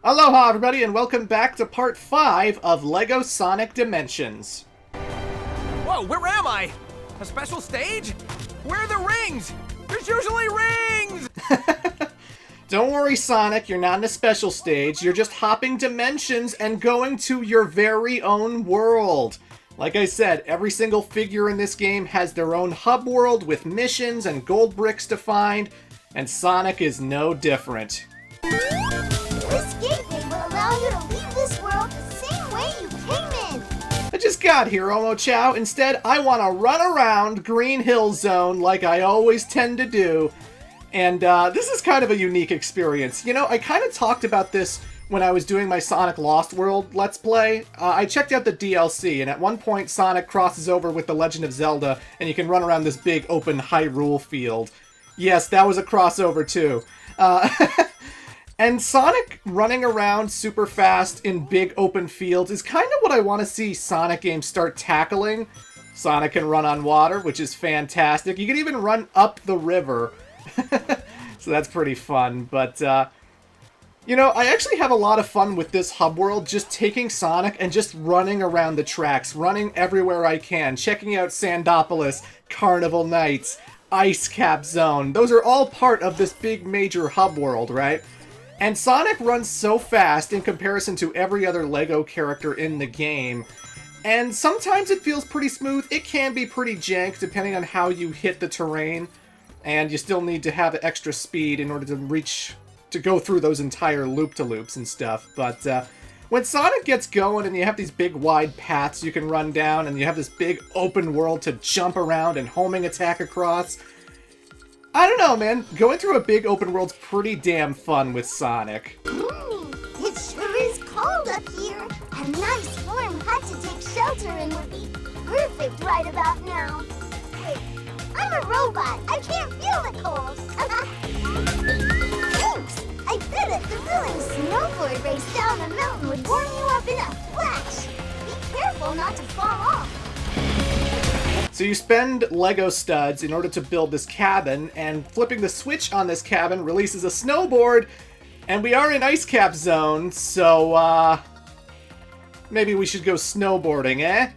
Aloha everybody and welcome back to part 5 of LEGO Sonic Dimensions. Whoa, where am I? A special stage? Where are the rings? There's usually rings! Don't worry Sonic, you're not in a special stage, you're just hopping dimensions and going to your very own world. Like I said, every single figure in this game has their own hub world with missions and gold bricks to find, and Sonic is no different. This gateway will allow you to leave this world the same way you came in. I just got here, Omochao. Instead, I want to run around Green Hill Zone like I always tend to do. And this is kind of a unique experience. You know, I kind of talked about this when I was doing my Sonic Lost World Let's Play. I checked out the DLC, and at one point Sonic crosses over with The Legend of Zelda, and you can run around this big open Hyrule field. Yes, that was a crossover too. And Sonic running around super fast in big open fields is kind of what I want to see Sonic games start tackling. Sonic can run on water, which is fantastic. You can even run up the river. So that's pretty fun. But, you know, I actually have a lot of fun with this hub world, just taking Sonic and just running around the tracks, running everywhere I can, checking out Sandopolis, Carnival Nights, Ice Cap Zone. Those are all part of this big major hub world, right? And Sonic runs so fast in comparison to every other LEGO character in the game. And sometimes it feels pretty smooth. It can be pretty jank depending on how you hit the terrain. And you still need to have extra speed in order to go through those entire loop-to-loops and stuff. But when Sonic gets going and you have these big wide paths you can run down and you have this big open world to jump around and homing attack across, I don't know, man. Going through a big open world's pretty damn fun with Sonic. It sure is cold up here. A nice warm hut to take shelter in would be perfect right about now. Hey, I'm a robot. I can't feel the cold. Thanks. I bet a thrilling snowboard race down the mountain would warm you up in a flash. Be careful not to fall off. So you spend Lego studs in order to build this cabin, and flipping the switch on this cabin releases a snowboard, and we are in Ice Cap Zone, so, maybe we should go snowboarding, eh?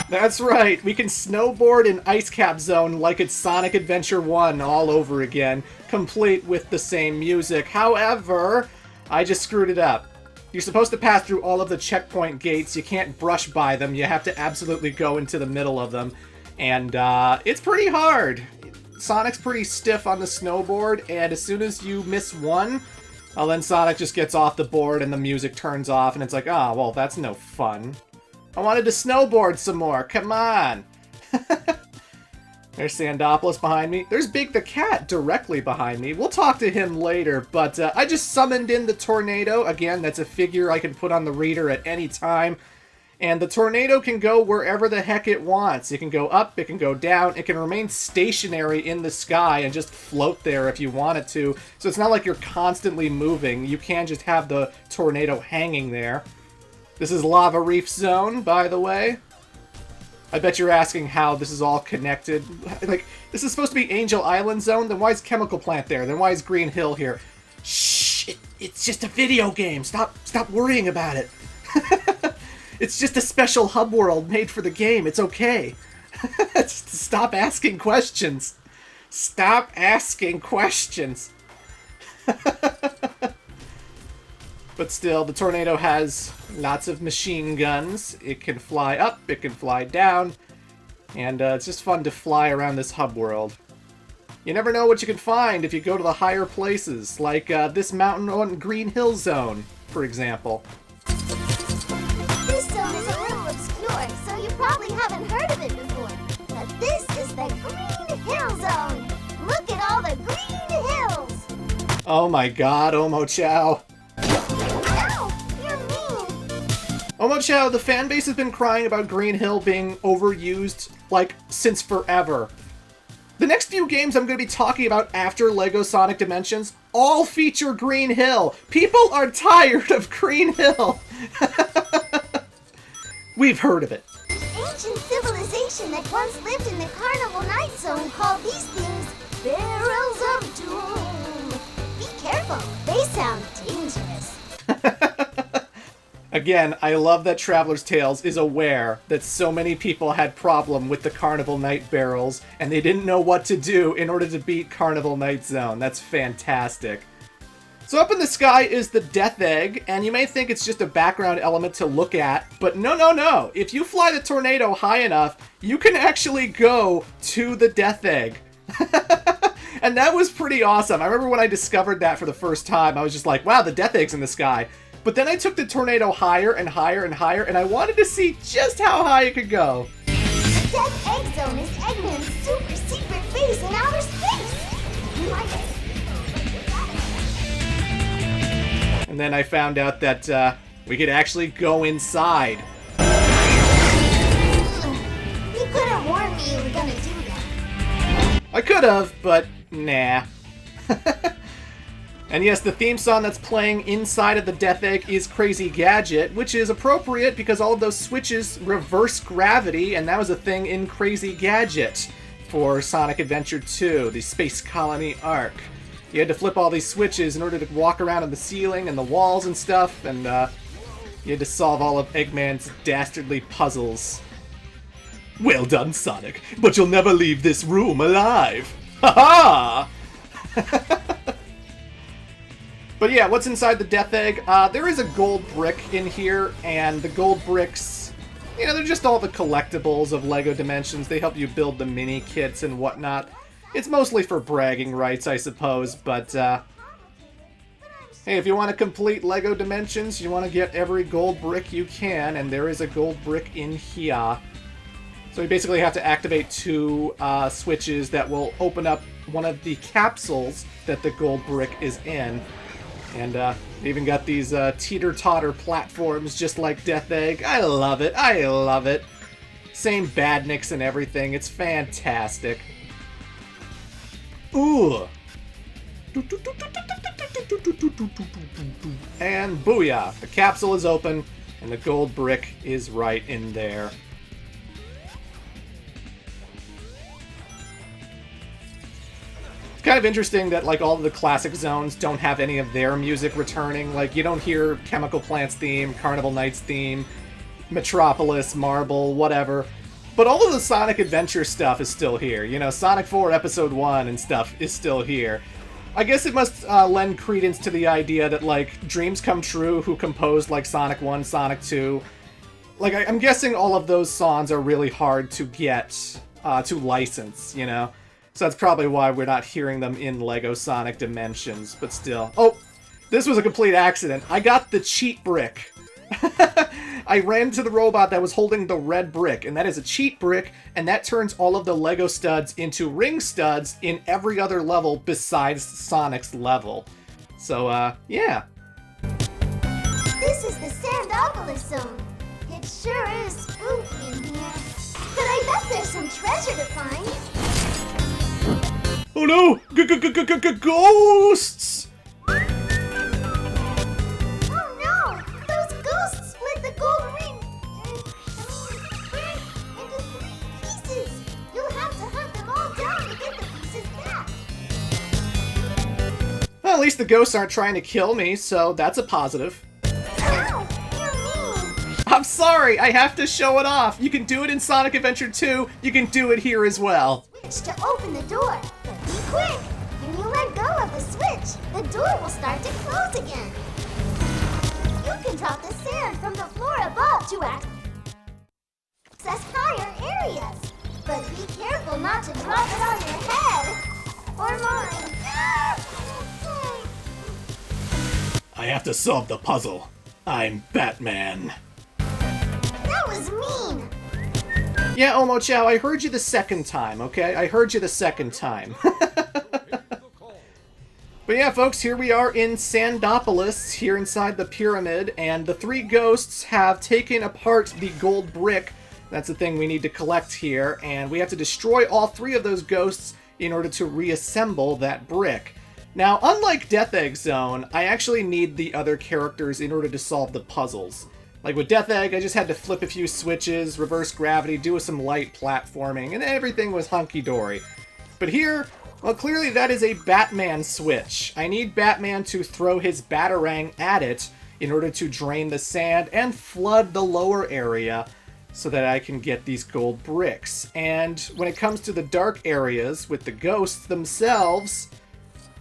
That's right, we can snowboard in Ice Cap Zone like it's Sonic Adventure 1 all over again, complete with the same music. However, I just screwed it up. You're supposed to pass through all of the checkpoint gates, you can't brush by them, you have to absolutely go into the middle of them. And it's pretty hard. Sonic's pretty stiff on the snowboard, and as soon as you miss one, well then Sonic just gets off the board and the music turns off, and it's like, oh, well, that's no fun. I wanted to snowboard some more. Come on. There's Sandopolis behind me. There's Big the Cat directly behind me. We'll talk to him later, but I just summoned in the Tornado. Again, that's a figure I can put on the reader at any time. And the Tornado can go wherever the heck it wants. It can go up, it can go down, it can remain stationary in the sky and just float there if you want it to. So it's not like you're constantly moving. You can just have the Tornado hanging there. This is Lava Reef Zone, by the way. I bet you're asking how this is all connected. Like, this is supposed to be Angel Island Zone? Then why is Chemical Plant there? Then why is Green Hill here? Shh! It's just a video game. Stop worrying about it. It's just a special hub world made for the game. It's okay. Stop asking questions. Stop asking questions. But still, the Tornado has lots of machine guns. It can fly up, it can fly down, and it's just fun to fly around this hub world. You never know what you can find if you go to the higher places, like this mountain on Green Hill Zone, for example. This zone is a little obscure, so you probably haven't heard of it before. But this is the Green Hill Zone. Look at all the green hills. Oh my god, Omochao. Omochao, the fanbase has been crying about Green Hill being overused, like, since forever. The next few games I'm going to be talking about after LEGO Sonic Dimensions all feature Green Hill. People are tired of Green Hill. We've heard of it. Ancient civilization that once lived in the Carnival Night Zone called these things barrels of doom. Be careful, they sound dangerous. Again, I love that Traveler's Tales is aware that so many people had problem with the Carnival Night barrels, and they didn't know what to do in order to beat Carnival Night Zone. That's fantastic. So up in the sky is the Death Egg, and you may think it's just a background element to look at, but no. If you fly the tornado high enough, you can actually go to the Death Egg. And that was pretty awesome. I remember when I discovered that for the first time, I was just like, wow, the Death Egg's in the sky. But then I took the tornado higher and higher and higher, and I wanted to see just how high it could go. The Death Egg Zone is Eggman's super secret base in outer space. You might have... And then I found out that we could actually go inside. You could have warned me you were gonna do that. I could have, but nah. And yes, the theme song that's playing inside of the Death Egg is Crazy Gadget, which is appropriate because all of those switches reverse gravity, and that was a thing in Crazy Gadget for Sonic Adventure 2, the Space Colony arc. You had to flip all these switches in order to walk around on the ceiling and the walls and stuff, and you had to solve all of Eggman's dastardly puzzles. Well done, Sonic, but you'll never leave this room alive! Ha ha! But yeah, what's inside the Death Egg? There is a gold brick in here, and the gold bricks, you know, they're just all the collectibles of LEGO Dimensions. They help you build the mini kits and whatnot. It's mostly for bragging rights, I suppose, but hey, if you want to complete LEGO Dimensions, you want to get every gold brick you can, and there is a gold brick in here. So you basically have to activate two switches that will open up one of the capsules that the gold brick is in. And they even got these teeter-totter platforms just like Death Egg. I love it. I love it. Same badniks and everything. It's fantastic. Ooh. And booyah. The capsule is open, and the gold brick is right in there. Kind of interesting that like all of the classic zones don't have any of their music returning. Like you don't hear Chemical Plant's theme, Carnival Night's theme, Metropolis, Marble, whatever. But all of the Sonic Adventure stuff is still here. You know, Sonic 4 Episode 1 and stuff is still here. I guess it must lend credence to the idea that like Dreams Come True, who composed like Sonic 1, Sonic 2, like I'm guessing all of those songs are really hard to get to license, you know? So that's probably why we're not hearing them in LEGO Sonic Dimensions, but still. Oh, this was a complete accident. I got the cheat brick. I ran to the robot that was holding the red brick, and that is a cheat brick, and that turns all of the LEGO studs into ring studs in every other level besides Sonic's level. So, yeah. This is the Sandopolis Zone. It sure is spooky in here. But I bet there's some treasure to find. Oh no! Ghosts! Oh no! Those ghosts split the gold ring into 3 pieces. You'll have to hunt them all down to get the pieces back. Well, at least the ghosts aren't trying to kill me, so that's a positive. Ow! You're mean. I'm sorry, I have to show it off. You can do it in Sonic Adventure 2, you can do it here as well. To open the door, but be quick. When you let go of the switch, the door will start to close again. You can drop the sand from the floor above to access higher areas. But be careful not to drop it on your head. Or mine. I have to solve the puzzle. I'm Batman. That was mean. Yeah, Omochao, I heard you the second time, okay? I heard you the second time. But yeah, folks, here we are in Sandopolis, here inside the pyramid, and the 3 ghosts have taken apart the gold brick. That's the thing we need to collect here, and we have to destroy all 3 of those ghosts in order to reassemble that brick. Now, unlike Death Egg Zone, I actually need the other characters in order to solve the puzzles. Like with Death Egg, I just had to flip a few switches, reverse gravity, do some light platforming, and everything was hunky-dory. But here, well, clearly that is a Batman switch. I need Batman to throw his Batarang at it in order to drain the sand and flood the lower area so that I can get these gold bricks. And when it comes to the dark areas with the ghosts themselves,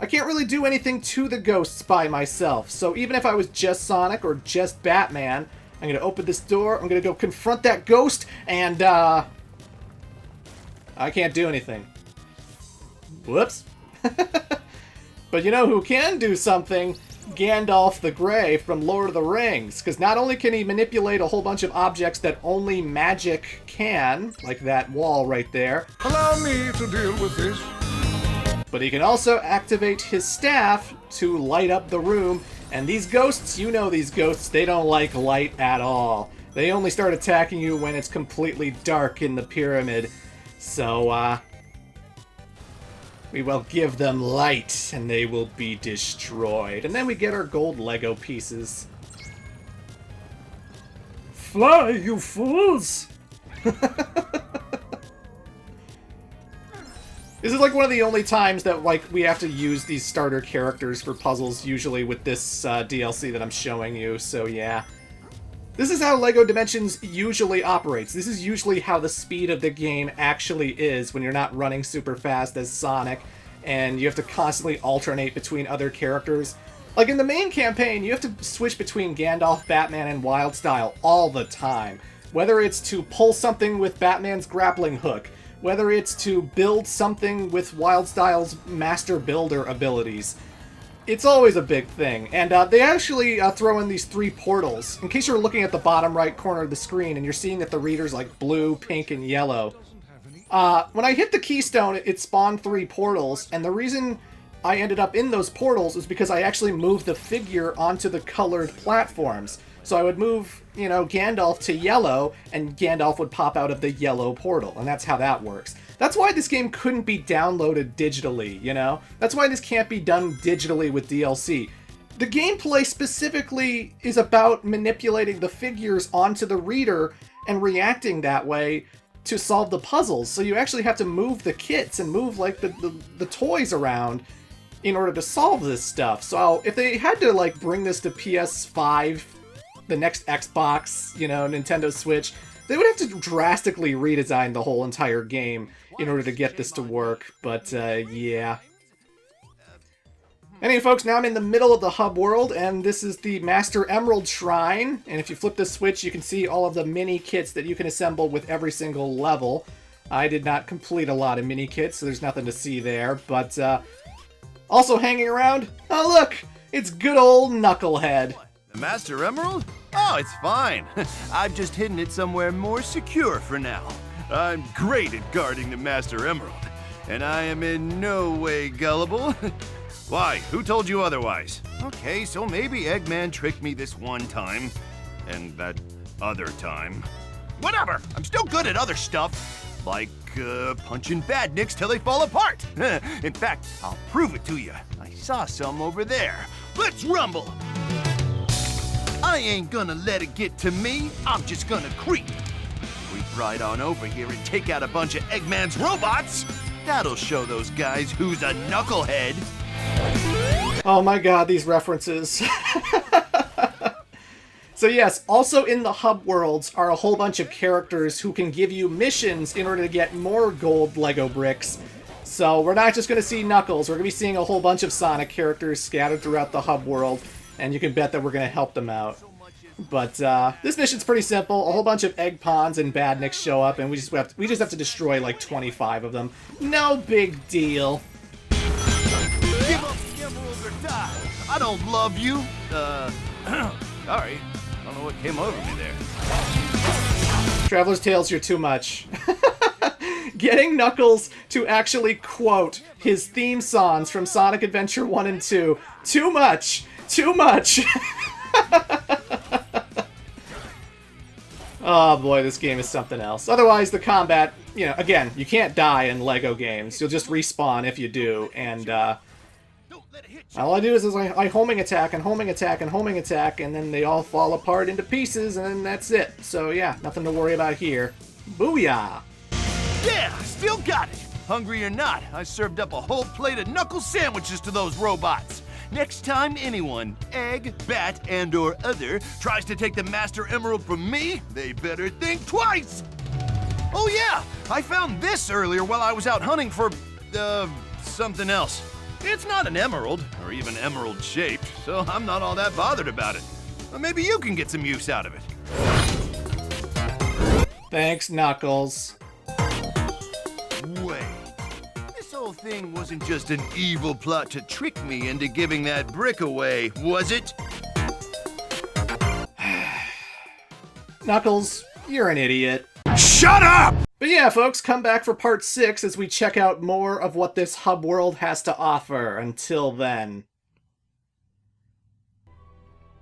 I can't really do anything to the ghosts by myself. So even if I was just Sonic or just Batman, I'm going to open this door, I'm going to go confront that ghost, and I can't do anything. Whoops. But you know who can do something? Gandalf the Grey from Lord of the Rings. Because not only can he manipulate a whole bunch of objects that only magic can, like that wall right there. Allow me to deal with this. But he can also activate his staff to light up the room. And these ghosts, you know these ghosts, they don't like light at all. They only start attacking you when it's completely dark in the pyramid. So, we will give them light, and they will be destroyed. And then we get our gold Lego pieces. Fly, you fools! This is like one of the only times that we have to use these starter characters for puzzles, usually with this DLC that I'm showing you, so yeah. This is how LEGO Dimensions usually operates. This is usually how the speed of the game actually is when you're not running super fast as Sonic, and you have to constantly alternate between other characters. Like in the main campaign, you have to switch between Gandalf, Batman, and Wildstyle all the time. Whether it's to pull something with Batman's grappling hook, whether it's to build something with Wildstyle's Master Builder abilities. It's always a big thing. And they actually throw in these 3 portals. In case you're looking at the bottom right corner of the screen and you're seeing that the reader's like blue, pink, and yellow. When I hit the keystone, it spawned 3 portals, and the reason I ended up in those portals is because I actually moved the figure onto the colored platforms. So I would move, you know, Gandalf to yellow, and Gandalf would pop out of the yellow portal, and that's how that works. That's why this game couldn't be downloaded digitally, you know? That's why this can't be done digitally with DLC. The gameplay specifically is about manipulating the figures onto the reader and reacting that way to solve the puzzles. So you actually have to move the kits and move, like, the toys around in order to solve this stuff. So if they had to, like, bring this to PS5, the next Xbox, you know, Nintendo Switch, they would have to drastically redesign the whole entire game in order to get this to work, but yeah. Anyway, folks, now I'm in the middle of the hub world, and this is the Master Emerald Shrine, and if you flip the switch, you can see all of the mini kits that you can assemble with every single level. I did not complete a lot of mini kits, so there's nothing to see there, but also hanging around, oh look, it's good old Knucklehead. The Master Emerald? Oh, it's fine. I've just hidden it somewhere more secure for now. I'm great at guarding the Master Emerald, and I am in no way gullible. Why? Who told you otherwise? Okay, so maybe Eggman tricked me this one time, and that other time. Whatever! I'm still good at other stuff, like punching badniks till they fall apart. In fact, I'll prove it to you. I saw some over there. Let's rumble! I ain't gonna let it get to me. I'm just gonna creep. Creep right on over here and take out a bunch of Eggman's robots. That'll show those guys who's a knucklehead. Oh my god, these references. So yes, also in the hub worlds are a whole bunch of characters who can give you missions in order to get more gold Lego bricks. So we're not just going to see Knuckles, we're going to be seeing a whole bunch of Sonic characters scattered throughout the hub world, and you can bet that we're going to help them out. But this mission's pretty simple. A whole bunch of egg pawns and badniks show up, and we just have to destroy like 25 of them. No big deal. Give up the emerald or die. I don't love you. Sorry. I don't know what came over me there. Traveler's Tales, you're too much. Getting Knuckles to actually quote his theme songs from Sonic Adventure 1 and 2. Too much. Too much. Oh boy, this game is something else. Otherwise, the combat, you know, again, you can't die in LEGO games. You'll just respawn if you do, and All I do is I homing attack and homing attack and homing attack, and then they all fall apart into pieces, and then that's it. So yeah, nothing to worry about here. Booyah! Yeah, still got it. Hungry or not, I served up a whole plate of knuckle sandwiches to those robots. Next time anyone, egg, bat, and or other, tries to take the Master Emerald from me, they better think twice. Oh yeah, I found this earlier while I was out hunting for, something else. It's not an emerald, or even emerald-shaped, so I'm not all that bothered about it. But maybe you can get some use out of it. Thanks, Knuckles. Wait, this whole thing wasn't just an evil plot to trick me into giving that brick away, was it? Knuckles, you're an idiot. Shut up! But yeah, folks, come back for part 6 as we check out more of what this hub world has to offer. Until then.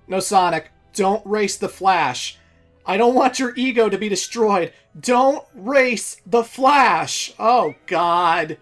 No, Sonic, don't race the Flash. I don't want your ego to be destroyed. Don't race the Flash! Oh, God.